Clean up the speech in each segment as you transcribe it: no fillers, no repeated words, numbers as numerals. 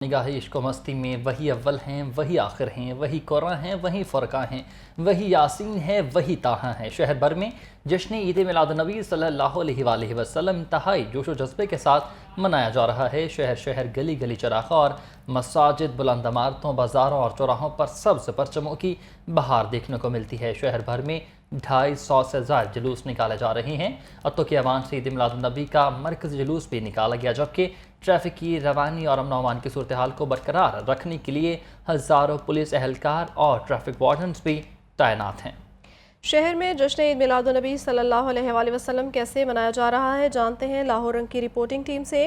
निगाह इश्क व मस्ती में वही अव्वल हैं, वही आखिर हैं, वही कुरान हैं, वही फ़ुरक़ान हैं, वही यासीन है, वही ताहा हैं। शहर भर में जश्न ईद मिलादुन्नबी सल्लल्लाहु अलैहि वसल्लम इंतहाई जोश व जज्बे के साथ मनाया जा रहा है। शहर शहर गली गली चरागा और मसाजिद, बुलंद इमारतों, बाज़ारों और चौराहों पर सब्ज़ परचमों की बहार देखने को मिलती है। शहर भर में 250 से ज़्यादा जुलूस निकाले जा रहे हैं। अत्तो के अवान से ईद मिलादुन्नबी का मरकज़ी जुलूस भी निकाला गया, जबकि ट्रैफिक की रवानी और अमन अमान की सूरत हाल को बरकरार रखने के लिए हज़ारों पुलिस एहलकार और ट्रैफिक वार्डन्स भी तैनात हैं। शहर में जश्न ईद मिलादुन्नबी सल्लल्लाहु अलैहि वसल्लम कैसे मनाया जा रहा है, जानते हैं लाहौर रंग की रिपोर्टिंग टीम से,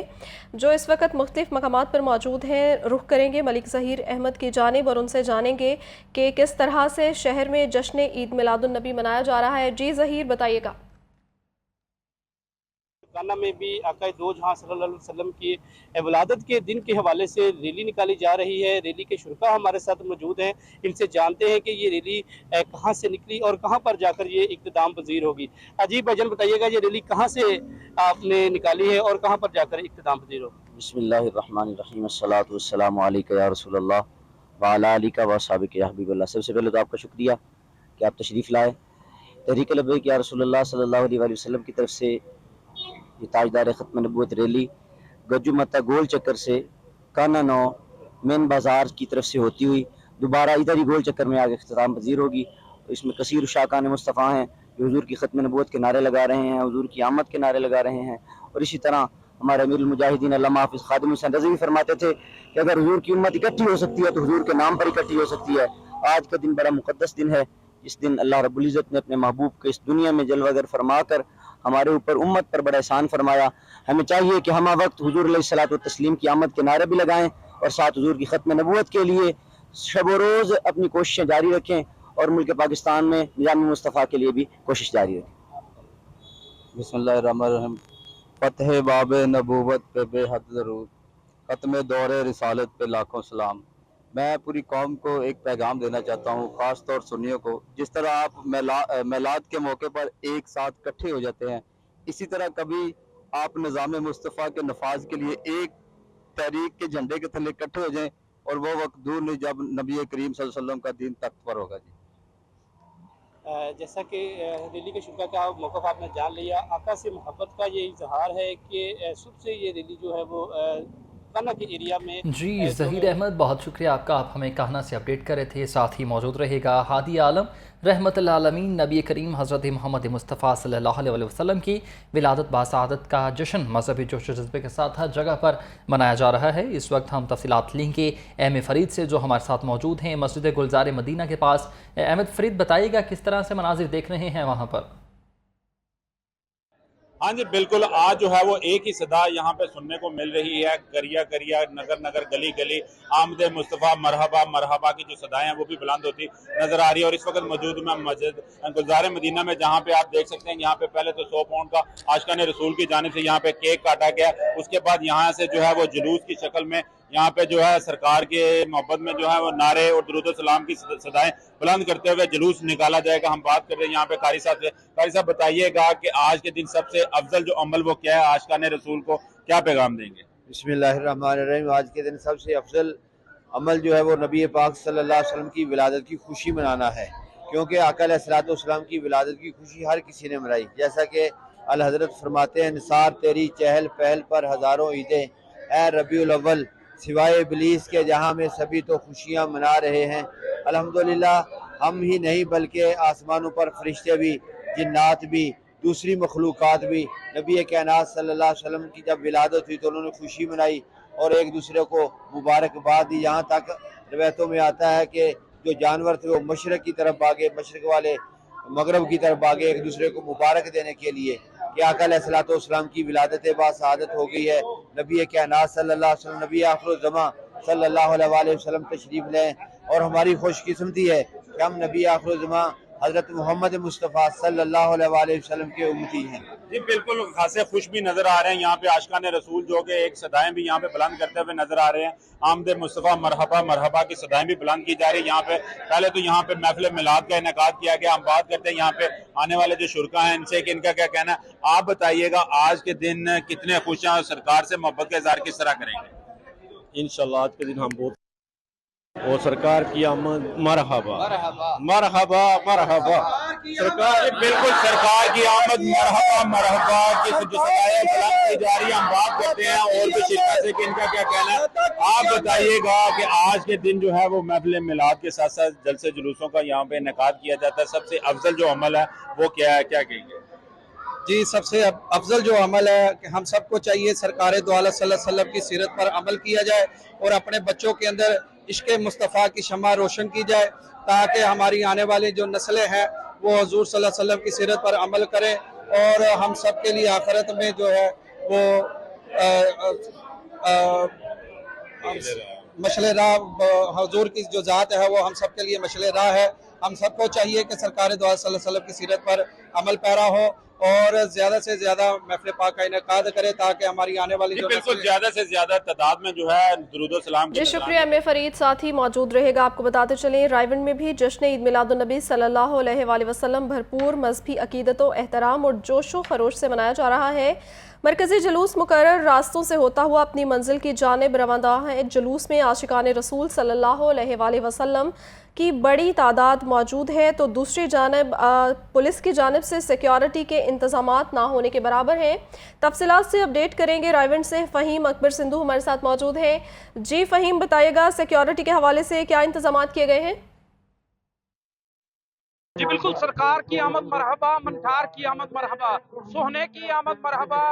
जो इस वक्त मुख्तलिफ मकामात पर मौजूद हैं। रुख करेंगे मलिक ज़हीर अहमद की जानिब और उनसे जानेंगे कि किस तरह से शहर में जश्न ईद मिलादुन्नबी मनाया जा रहा है। जी ज़हीर, बताइएगा। काना में भी आका दो जहां सल्लल्लाहु अलैहि वसल्लम की विलादत के दिन के हवाले से रैली निकाली जा रही है। रैली के शुरका हमारे साथ मौजूद हैं, इनसे जानते हैं कि ये रैली कहां से निकली और कहां पर जाकर ये इख्तिताम पजीर होगी। अजीब भाईजान, बताइएगा ये रैली कहां से आपने निकाली है और कहां पर जाकर इख्तिताम पजीर होगी? बिस्मिल्लाहिर्रहमानिर्रहीम, अस्सलातु वस्सलामु अलैका या रसूलल्लाह व अला आलिका व असहाबिका या हबीबल्लाह। सबसे पहले तो आपका शुक्रिया कि आप तशरीफ़ लाए। तहरीक लब्बैक या रसूलल्लाह सल्लल्लाहु अलैहि वसल्लम की तरफ से ये ताजदार ख़त्म नबूवत रैली गज्जू मत्ता गोल चक्कर से काना नौ मेन बाज़ार की तरफ से होती हुई दोबारा इधर ही गोल चक्कर में आगे इख्तिताम पजीर होगी। इसमें कसीर शाकान मुस्तफ़ा हैं जो हुज़ूर की ख़त्म नबूवत के नारे लगा रहे हैं, हुज़ूर की आमद के नारे लगा रहे हैं। और इसी तरह हमारे अमीरुल मुजाहिदीन अल्लामा हाफ़िज़ ख़ादिम हुसैन रज़वी फरमाते थे कि अगर हुज़ूर की उम्मत इकट्ठी हो सकती है तो हुज़ूर के नाम पर इकट्ठी हो सकती है। आज का दिन बड़ा मुक़द्दस दिन है। इस दिन अल्लाह रब्बुल इज़्ज़त ने अपने महबूब को इस दुनिया में जलवागर फरमा हमारे ऊपर उम्मत पर बड़ा एहसान फरमाया। हमें चाहिए कि हम वक्त हुज़ूर अलैहिस्सलातु तस्लीम की आमद के नारे भी लगाएं और साथ हुज़ूर की ख़त्म नबूवत के लिए शब व रोज़ अपनी कोशिशें जारी रखें और मुल्क पाकिस्तान में निज़ाम मुस्तफ़ा के लिए भी कोशिश जारी रखें। बिस्मिल्लाहिर्रहमानिर्रहीम। फ़तह बाब नबूवत पे बेहद ज़रूर, ख़त्म दौर रिसालत पे लाखों सलाम। मैं पूरी कौम को एक पैगाम देना चाहता हूँ, ख़ास तौर सुन्नियों को। जिस तरह आप मेलाद के मौके पर एक साथ इकट्ठे हो जाते हैं, इसी तरह कभी आप निज़ाम मुस्तफ़ा के नफाज के लिए एक तहरीक के झंडे के थल्ले इकट्ठे हो जाएं और वो वक्त दूर नहीं जब नबी करीम सल्लल्लाहु अलैहि वसल्लम का दीन तख्त पर होगा। जी, जैसा कि रैली के शुरा का मौक़िफ़ आपने जान लिया, आका से मोहब्बत का ये इजहार है कि सुबह से ये रैली जो है वो काना के एरिया में जी ज़हीर अहमद, बहुत शुक्रिया आपका। आप हमें कान्हा से अपडेट कर रहे थे। साथ ही मौजूद रहेगा हादी आलम रहमतुल आलमीन नबी करीम हज़रत मोहम्मद मुस्तफ़ा सल्लल्लाहु अलैहि वसल्लम की विलादत बासआदत का जश्न मजहबी जोश जज्बे के साथ हर जगह पर मनाया जा रहा है। इस वक्त हम तफसीलात लेंगे अहमद फ़रीद से, जो हमारे साथ मौजूद हैं मस्जिद गुलजार मदीना के पास। अहमद फ़रीद, बताइएगा किस तरह से मनाजिर देख रहे हैं वहाँ पर? हाँ जी, बिल्कुल। आज जो है वो एक ही सदा यहाँ पे सुनने को मिल रही है, करिया करिया, नगर नगर, गली गली, आमद मुस्तफ़ा मरहबा मरहबा की जो सदाएं हैं वो भी बुलंद होती नजर आ रही है। और इस वक्त मौजूद मैं मस्जिद गुलजार मदीना में, जहाँ पे आप देख सकते हैं यहाँ पे पहले तो 100 पाउंड का आशिकान रसूल की जानिब से यहाँ पे केक काटा गया। उसके बाद यहाँ से जो है वो जुलूस की शक्ल में यहाँ पे जो है सरकार के मोहब्बत में जो है वो नारे और दुरूद सलाम की सदाएं बुलंद करते हुए जुलूस निकाला जाएगा। हम बात कर रहे हैं यहाँ पे कारी साहब से। कारी साहब, बताइएगा कि आज के दिन सबसे अफजल जो अमल वो क्या है, आशिकान रसूल को क्या पैगाम देंगे? बिस्मिल्लाहिर्रहमानिर्रहीम। आज के दिन सबसे अफजल अमल जो है वो नबी पाक सल्लल्लाहु अलैहि वसल्लम की विलादत की खुशी मनाना है, क्योंकि आका अलैहिस्सलातु वस्सलाम की विलादत की खुशी हर किसी ने मनाई। जैसा कि अल हज़रत फरमाते हैं, निसार तेरी चहल पहल पर हज़ारों ईदें, ए रबीउल अव्वल सिवाय इब्लीस के जहाँ में सभी तो खुशियाँ मना रहे हैं। अल्हम्दुलिल्लाह हम ही नहीं बल्कि आसमानों पर फरिश्ते भी, जिन्नात भी, दूसरी मखलूक़ात भी नबी कायनात सल्लल्लाहु अलैहि वसल्लम की जब विलादत हुई तो उन्होंने खुशी मनाई और एक दूसरे को मुबारकबाद दी। यहाँ तक रवायतों में आता है कि जो जानवर थे वो मशरक़ की तरफ भागे, मशरक़ वाले मगरब की तरफ भागे एक दूसरे को मुबारक देने के लिए कि आका अलैहिस्सलातु वस्सलाम की विलादत बासआदत हो गई है। नबी कायनात सल्लल्लाहु अलैहि वसल्लम, नबी आखिरुल ज़मां सल्लल्लाहु अलैहि वसल्लम तशरीफ़ लें। और हमारी खुशकिस्मती है कि हम नबी आखिरुल ज़मां हज़रत मोहम्मद मुस्तफ़ा सल्लल्लाहु अलैहि वसल्लम के उम्मती हैं। जी बिल्कुल, खासे खुश भी नजर आ रहे हैं यहाँ पे आशिकान रसूल, जो कि एक सदाएं भी यहाँ पे बुलंद करते हुए नजर आ रहे हैं। आमद मुस्तफ़ा मरहबा मरहबा की सदाएं भी बुलंद की जा रही है यहाँ पे। पहले तो यहाँ पे महफिल मिलाद का इनेकाद किया गया। हम बात करते हैं यहाँ पे आने वाले जो शुरका हैं इनसे कि इनका क्या कहना है। आप बताइएगा आज के दिन कितने खुश हैं और सरकार से मोहब्बत का इज़हार किस तरह करेंगे? इंशाल्लाह आज के दिन हम बहुत और सरकार की आमद मरहबा मरहबा मरहबा सरकार बिल्कुल सरकार की आमद मरहबा मरहबा की जो सदाएं बुलंद की जा रही है, हम बात करते हैं और भी शिरकत से कि इनका क्या कहना है। आप बताइएगा कि आज के दिन जो है वो महफिल मिलाद के साथ साथ जलसे जुलूसों का यहाँ पे इनेकाद किया जाता है, सबसे अफजल जो अमल है वो क्या है, क्या कहेंगे? जी, सबसे अफजल जो अमल है कि हम सबको चाहिए सरकार दो आलम सल्लल्लाहु अलैहि वसल्लम की सीरत पर अमल किया जाए और अपने बच्चों के अंदर इश्क मुस्तफ़ा की शम्मा रोशन की जाए, ताकि हमारी आने वाली जो नस्लें हैं वो हुज़ूर सल्लल्लाहु अलैहि वसल्लम की सीरत पर अमल करें और हम सब के लिए आखिरत में जो है वो मशले राह हुज़ूर की जो ज़ात है वो हम सब के लिए मशले राह है। हम सबको चाहिए कि सरकार दो आलम सल्लल्लाहु अलैहि वसल्लम की सीरत पर अमल पैरा हो और ज्यादा से ज्यादा महफिल पाक का इनेकाद करे, ताकि हमारी आने वाली जो बिल्कुल ज्यादा से ज्यादा तादाद में जो है दुरूद और सलाम जी शुक्रिया एम ए फरीद, साथ ही मौजूद रहेगा। आपको बताते चलें रायवंड में भी जश्न ईद मिलादुन्नबी सल्लल्लाहु अलैहि वसल्लम भरपूर मजहबी अकीदत व एहतराम और जोश व खरोश से मनाया जा रहा है। मरकजी जुलूस मुकर्रर रास्तों से होता हुआ अपनी मंजिल की जानिब रवाना है। जुलूस में आशिकान रसूल सल्लल्लाहु अलैहि वसल्लम की बड़ी तादाद मौजूद है, तो दूसरी जानिब पुलिस की जानिब से सिक्योरिटी के इंतजामात ना होने के बराबर हैं। तफसीलात से अपडेट करेंगे रायवंड से फ़हीम अकबर सिंधु हमारे साथ मौजूद हैं। जी फ़हीम, बताइएगा सिक्योरिटी के हवाले से क्या इंतजामात किए गए हैं? जी बिल्कुल, सरकार की आमद मरहबा, मनठार की आमद मरहबा, सोहने की आमद मरहबा,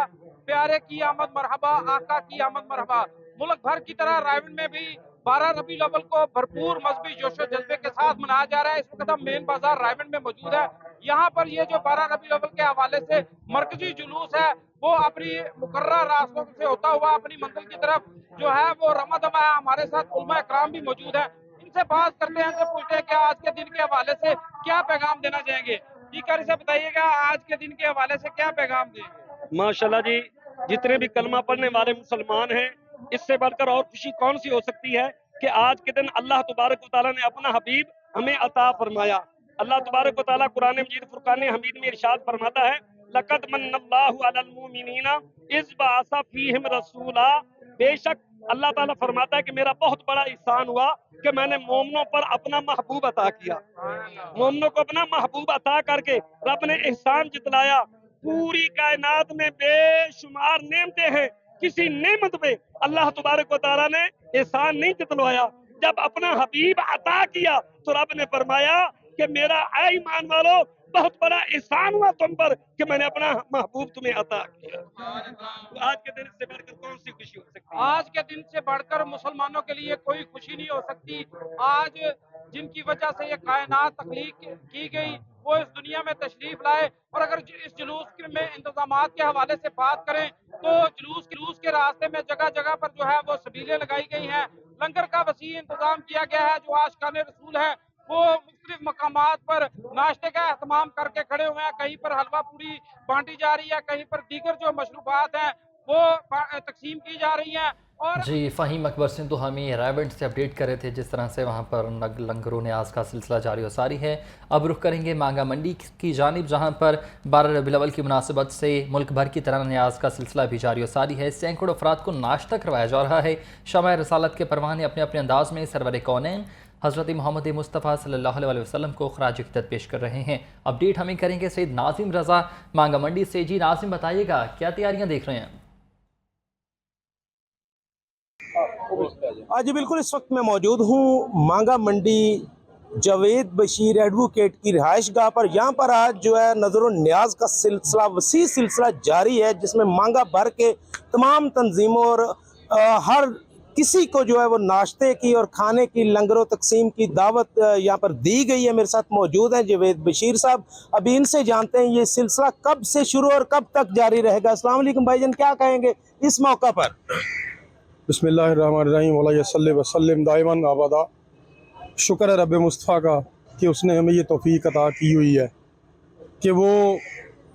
प्यारे की आमद मरहबा, आका की आमद मरहबा। मुल्क भर की तरह रायवंड में भी 12 रबीउल अव्वल को भरपूर मजहबी जोशो जज्बे के साथ मनाया जा रहा है। इस वक्त हम मेन बाजार रायवंड में मौजूद है। यहाँ पर ये जो 12 रबीउल अव्वल के हवाले से मरकजी जुलूस है वो अपनी मुकर्रर रास्तों से होता हुआ अपनी मंजिल की तरफ जो है वो रमा दमा है। हमारे साथ उलमा इकराम भी मौजूद है, इनसे बात करते हैं, इनसे पूछते हैं कि आज के दिन के हवाले से क्या पैगाम देना चाहेंगे। जी कारी से बताइएगा, आज के दिन के हवाले से क्या पैगाम देंगे? माशाल्लाह जी, जितने भी कलमा पढ़ने वाले मुसलमान हैं, इससे बढ़कर और खुशी कौन सी हो सकती है कि आज के दिन अल्लाह तबारक व तआला ने अपना हबीब हमें अता फरमाया। अल्लाह तबारक व तआला कुरान मजीद फुरकान हमीद में इरशाद फरमाता है, लक़द मन्नल्लाहु अलल मुमिनीना इज़ बअसा फ़ीहिम रसूला। बेशक अल्लाह ताला फरमाता है कि मेरा बहुत बड़ा एहसान हुआ कि मैंने मोमिनों पर अपना महबूब अता किया। मोमिनों को अपना महबूब अता करके रब ने एहसान जितलाया। पूरी कायनात में बेशुमार नेमतें हैं, किसी नेमत पे अल्लाह तबारक व तआला ने एहसान नहीं जितलवाया। जब अपना हबीब अता किया तो रब ने फरमाया कि मेरा ऐ ईमान वालों, बहुत बड़ा एहसान हुआ तुम पर कि मैंने अपना महबूब तुम्हें अता किया। तो आज के दिन से बढ़कर कौन सी खुशी हो सकती है? आज के दिन से बढ़कर मुसलमानों के लिए कोई खुशी नहीं हो सकती। आज जिनकी वजह से ये कायनात तख्लीक की गई वो इस दुनिया में तशरीफ लाए। और अगर इस जुलूस में इंतजामात के हवाले से बात करें तो जुलूस के रास्ते में जगह जगह पर जो है वो सबीलें लगाई गई हैं। लंगर का वसी इंतजाम किया गया है। जो आशिकान रसूल है वो मुख्तलिफ मकामात पर नाश्ते का एहतमाम करके खड़े हुए हैं। कहीं पर हलवा पूरी बांटी जा रही है, कहीं पर दीगर जो मशरूबात हैं वो तकसीम की जा रही हैं। और जी फ़हीम अकबर सिंधु हमें रायवंड से अपडेट कर रहे थे जिस तरह से वहाँ पर लंगरों ने आज का सिलसिला जारी और सारी है। अब रुख करेंगे मांगा मंडी की जानिब, जहाँ पर 12 रबीउल अव्वल की मुनासिबत से मुल्क भर की तरह न्याज का सिलसिला भी जारी और सारी है। सैकड़ों अफराद को नाश्ता करवाया जा रहा है। शमाए रसालत के परवाने अपने अपने अंदाज में सरवर कौनैन हज़रत मोहम्मद मुस्तफ़ा सल्लल्लाहु अलैहि वसल्लम को खराज इक़्क़दत पेश कर रहे हैं। अपडेट हमें करेंगे सैयद नाजिम रज़ा मांगा मंडी से। जी नाजिम, बताइएगा क्या तैयारियाँ देख रहे हैं? आज बिल्कुल इस वक्त मैं मौजूद हूँ मांगा मंडी जावेद बशीर एडवोकेट की रिहाइश गाह पर। यहाँ पर आज जो है नज़र न्याज का सिलसिला, वसी सिलसिला जारी है, जिसमें मांगा भर के तमाम तंजीमों और हर किसी को जो है वो नाश्ते की और खाने की लंगरों तकसीम की दावत यहाँ पर दी गई है। मेरे साथ मौजूद हैं जावेद बशीर साहब। अभी इनसे जानते हैं ये सिलसिला कब से शुरू और कब तक जारी रहेगा। अस्सलाम वालेकुम भाईजान, क्या कहेंगे इस मौका पर? बिस्मिल्लाहिर्रहमानिर्रहीम वला सल्ली वसल्लिम दाइमन अबदा। शुक्र है रब मुस्तफ़ा का कि उसने हमें ये तौफीक अता की हुई है कि वो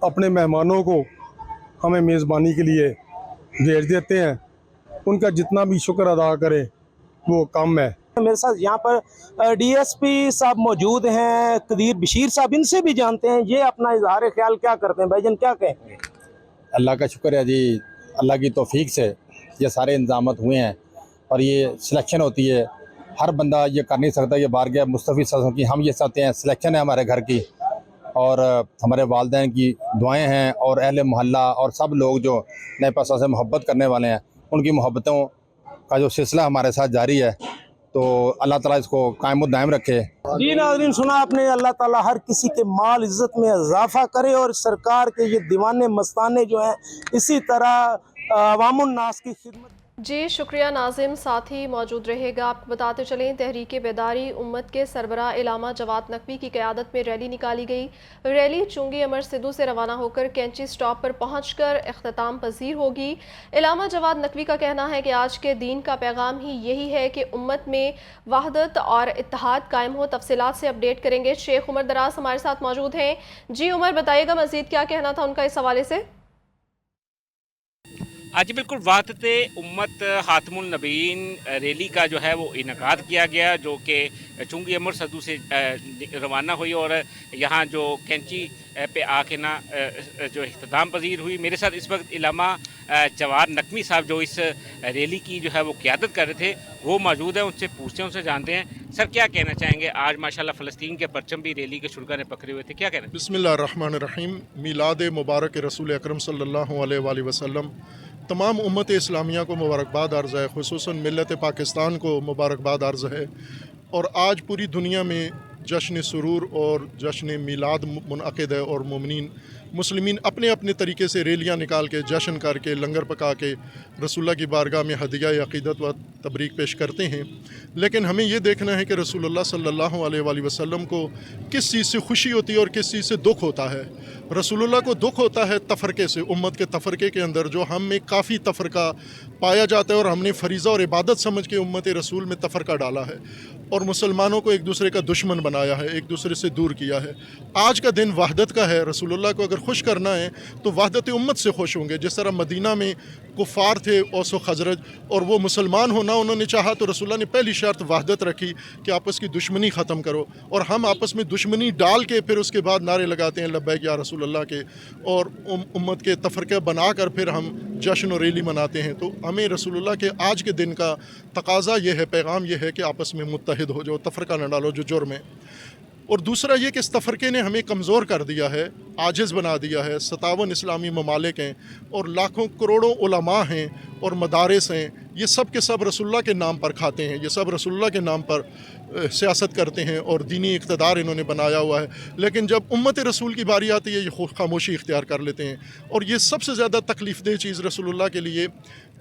अपने मेहमानों को हमें मेज़बानी के लिए भेज देते हैं। उनका जितना भी शुक्र अदा करे वो कम है। मेरे साथ यहाँ पर डीएसपी साहब मौजूद हैं, कदीर बशीर साहब, इनसे भी जानते हैं ये अपना इजहार ख्याल क्या करते हैं। भाईजान क्या कहेंगे? अल्लाह का शुक्र है जी, अल्लाह की तौफीक से ये सारे इंतजाम हुए हैं और ये सिलेक्शन होती है, हर बंदा ये कर नहीं सकता। ये बार गया मुस्तफ़ी सल्लल्लाहु अलैहि वसल्लम की हम ये चाहते हैं, सिलेक्शन है हमारे घर की और हमारे वालिदैन की दुआएं हैं और अहले मोहल्ला और सब लोग जो नए पासा से मोहब्बत करने वाले हैं उनकी मोहब्बतों का जो सिलसिला हमारे साथ जारी है, तो अल्लाह ताला इसको कायम व दायम रखे। जी नाज़रीन, सुना आपने, अल्लाह ताला हर किसी के माल इज़्ज़त में इजाफा करे और सरकार के ये दीवाने मस्ताने जो हैं इसी तरह अवामुन नास की खिदमत। जी शुक्रिया नाजिम, साथ ही मौजूद रहेगा। आपको बताते चलें, तहरीक बेदारी उम्मत के सरबराह इलामा जवाद नकवी की क़यादत में रैली निकाली गई। रैली चुंगी अमर सिद्धू से रवाना होकर कैंची स्टॉप पर पहुंचकर इख्तिताम पजीर होगी। इलामा जवाद नकवी का कहना है कि आज के दीन का पैगाम ही यही है कि उम्मत में वहदत और इत्तेहाद कायम हो। तफसीलात से अपडेट करेंगे, शेख उमर दराज हमारे साथ मौजूद हैं। जी उमर, बताइएगा मज़ीद क्या कहना था उनका इस हवाले से। आज बिल्कुल वाहदत उम्मत खातमुन नबीन रैली का जो है वो इनकाद किया गया, जो कि चुंगी अमर सदू से रवाना हुई और यहाँ जो कैंची पे आके ना जो इख्तिताम पजीर हुई। मेरे साथ इस वक्त इलामा जवाद नकवी साहब जो इस रैली की जो है वो क़यादत कर रहे थे वो मौजूद है, उनसे पूछते हैं, उनसे जानते हैं। सर क्या कहना चाहेंगे, आज माशाल्लाह फ़लस्तीन के परचम भी रैली के शुरा ने पकड़े हुए थे, क्या कहना? बिस्मिल्लाहिर्रहमानिर्रहीम। मीलाद मुबारक रसूल अकरम सल्लल्लाहु अलैहि वसल्लम तमाम उम्मत इस्लामिया को मुबारकबाद अर्ज़ है, खुसूसन मिल्लत पाकिस्तान को मुबारकबाद अर्ज़ है। और आज पूरी दुनिया में जश्न सुरूर और जश्न मीलाद मुनअक़िद है और मोमिनीन मुस्लिमीन अपने अपने तरीके से रैलियाँ निकाल के, जश्न करके, लंगर पका के रसूलुल्लाह की बारगाह में हदिया अक़ीदत व तबरीक पेश करते हैं। लेकिन हमें ये देखना है कि रसूलुल्लाह सल्लल्लाहु अलैहि वसल्लम को किस चीज़ से खुशी होती है और किस चीज़ से दुख होता है। रसूलुल्लाह को दुख होता है तफ़रक़े से, उम्मत के तफ़रक़े के अंदर जो हम में काफ़ी तफ़रक़ा पाया जाता है और हमने फ़रीज़ा और इबादत समझ के उम्मत रसूल में तफ़रक़ा डाला है और मुसलमानों को एक दूसरे का दुश्मन बनाया है, एक दूसरे से दूर किया है। आज का दिन वहदत का है। रसूलुल्लाह को अगर खुश करना है तो वहदत उम्मत से खुश होंगे। जिस तरह मदीना में कुफ़ार थे औस व खजरज और वो मुसलमान होना उन्होंने चाहा, तो रसूलुल्लाह ने पहली शर्त वहदत रखी कि आपस की दुश्मनी ख़त्म करो। और हम आपस में दुश्मनी डाल के फिर उसके बाद नारे लगाते हैं लब्बैक या रसूलुल्लाह के, और उम्मत के तफ़रक़े बनाकर फिर हम जश्न और रैली मनाते हैं। तो हमें रसूलुल्लाह के आज के दिन का तकाज़ा ये है, पैगाम ये है कि आपस में मुत्तहिद हो जाओ, तफ़रक़ा न डालो जो जुर्म है। और दूसरा ये कि इस तफ़रक़े ने हमें कमज़ोर कर दिया है, आजिज़ बना दिया है। 57 इस्लामी ममालिक हैं और लाखों करोड़ों उलमा हैं और मदारिस हैं। ये सब के सब रसूलुल्लाह के नाम पर खाते हैं, ये सब रसूलुल्लाह के नाम पर सियासत करते हैं और दीनी इक़्तिदार इन्होंने बनाया हुआ है। लेकिन जब उम्मत रसूल की बारी आती है ये खामोशी इख्तियार कर लेते हैं। और ये सबसे ज़्यादा तकलीफ़देह चीज़ रसूलुल्लाह के लिए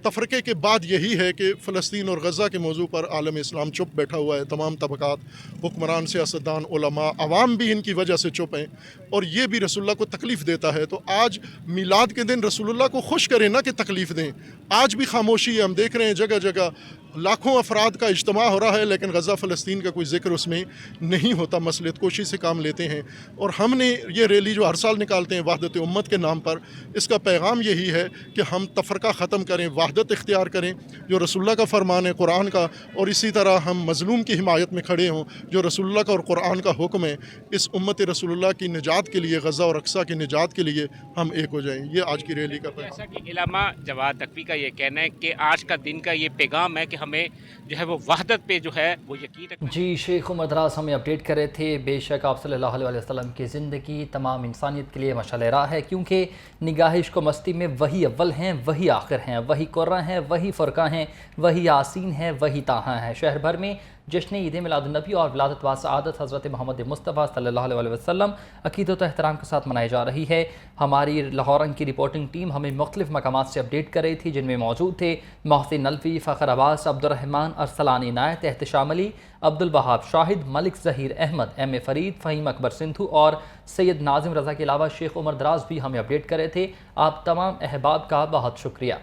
तफ़रक़े के बाद यही है कि फ़लस्तीन और गज़ा के मौजू पर आलम इस्लाम चुप बैठा हुआ है। तमाम तबक़ात, हुक्मरान, सियासतदान, उलमा, अवाम भी इनकी वजह से चुप हैं और ये भी रसूलुल्लाह को तकलीफ़ देता है। तो आज मीलाद के दिन रसूलुल्लाह को खुश करें ना कि तकलीफ़ दें। आज भी खामोशी है, हम देख रहे हैं जगह जगह लाखों अफराद का इज्तिमा हो रहा है लेकिन गज़ा फ़लस्तीन का कोई ज़िक्र उसमें नहीं होता। मसलियत कोशी से काम लेते हैं और हमने ये रैली जो हर साल निकालते हैं वहदत उम्मत के नाम पर, इसका पैगाम यही है कि हम तफ़रक़ा ख़त्म करें, वहदत इख्तियार करें जो रसूलुल्लाह का फ़रमान है कुरान का, और इसी तरह हम मज़लूम की हिमायत में खड़े हों जो रसूलुल्लाह का और कुरान का हुक्म है। इस उम्मत रसूलुल्लाह की निजात के लिए, गज़ा और अक्सा की निजात के लिए हम एक हो जाएँ। ये आज की रैली का पैगाम। जैसा कि इलामा जवाद नकवी का ये कहना है कि आज का दिन का ये पैगाम है कि हमें जो है वो वहदत पे जो है वो यकीन रखना। जी शेख उमर दराज हमें अपडेट कर रहे थे। बेशक आप सल्लल्लाहु अलैहि वसल्लम की ज़िंदगी तमाम इंसानियत के लिए मशाल राह है, क्योंकि निगाह इश्क़ व मस्ती में वही अव्वल हैं, वही आखिर हैं, वही कुर्रा हैं, वही फ़ुरक़ा हैं, वही यासीन हैं, वही ताहा हैं। शहर भर में जश्न ईद मिलादुन्नबी और विलादत व सआदत हज़रत मोहम्मद मुस्तफ़ा सल्लल्लाहु अलैहि वसल्लम अक़ीदत व एहतराम के साथ मनाई जा रही है। हमारी लाहौर की रिपोर्टिंग टीम हमें मुख्तलिफ़ मकामात से अपडेट कर रही थी, जिनमें मौजूद थे मोहसिन नलवी, फ़खर अब्बास, अब्दुर्रहमान अरसलानी नायत, एहतिशाम अली, अब्दुल वहाब शाहिद, मलिक ज़हीर अहमद, एम ए फ़रीद, फ़हीम अकबर सिंधु और सैयद नाज़िम रज़ा के अलावा शेख उमर दराज भी हमें अपडेट कर रहे थे। आप तमाम अहबाब का बहुत शुक्रिया।